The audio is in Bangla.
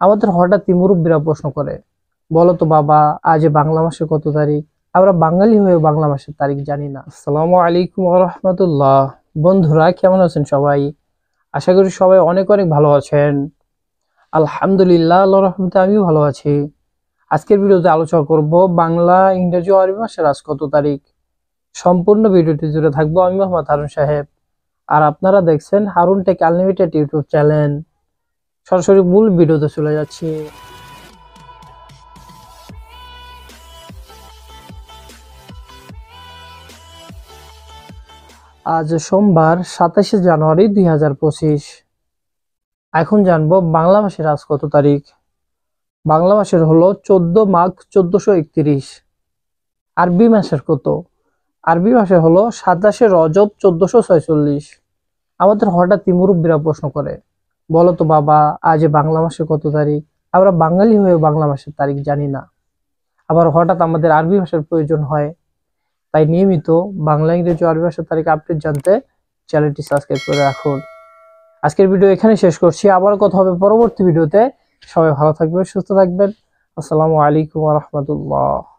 আমাদের হঠাৎই মুরব্বীরা প্রশ্ন করে, বলো তো বাবা, আজ বাংলা মাসের কত তারিখ? আমরা বাঙালি হয়ে বাংলা মাসের তারিখ জানি না। আসসালামু আলাইকুম ওয়া রাহমাতুল্লাহ। বন্ধুরা, কেমন আছেন সবাই? আশা করি সবাই অনেক অনেক ভালো আছেন। আলহামদুলিল্লাহ, আল্লাহর রহমতে আমিও ভালো আছি। আজকের ভিডিওতে আলোচনা করব বাংলা, ইংরেজি ও আরবি মাসের আজ কত তারিখ। সম্পূর্ণ ভিডিওটি জুড়ে থাকবো আমি মোহাম্মদ হারুন সাহেব, আর আপনারা দেখছেন Harun take unlimited YouTube channel. সরাসরি মূল ভিডিওতে চলে যাচ্ছি। আজ সোমবার 27শে জানুয়ারি 2025। এখন জানবো বাংলা মাসের আজ কত তারিখ। বাংলা মাসের হলো 14 মাঘ 1431। আরবি মাসের কত? আরবি মাসের হলো 27শে রজব 1446। আমাদের হঠাৎই মুরব্বীরা প্রশ্ন করে, বলো তো বাবা, আজ বাংলা মাসের কত তারিখ? আমরা বাঙালি হয়ে বাংলা মাসের তারিখ জানি না। আবার হঠাৎ আমাদের আরবি ভাষার প্রয়োজন হয়। তাই নিয়মিত বাংলা, ইংরেজি ও আরবি ভাষার তারিখ আপডেট জানতে চ্যানেলটি সাবস্ক্রাইব করে রাখুন। আজকের ভিডিও এখানে শেষ করছি। আবার কথা হবে পরবর্তী ভিডিওতে। সবাই ভালো থাকবেন, সুস্থ থাকবেন। আসসালামু আলাইকুম ওয়া রাহমাতুল্লাহ।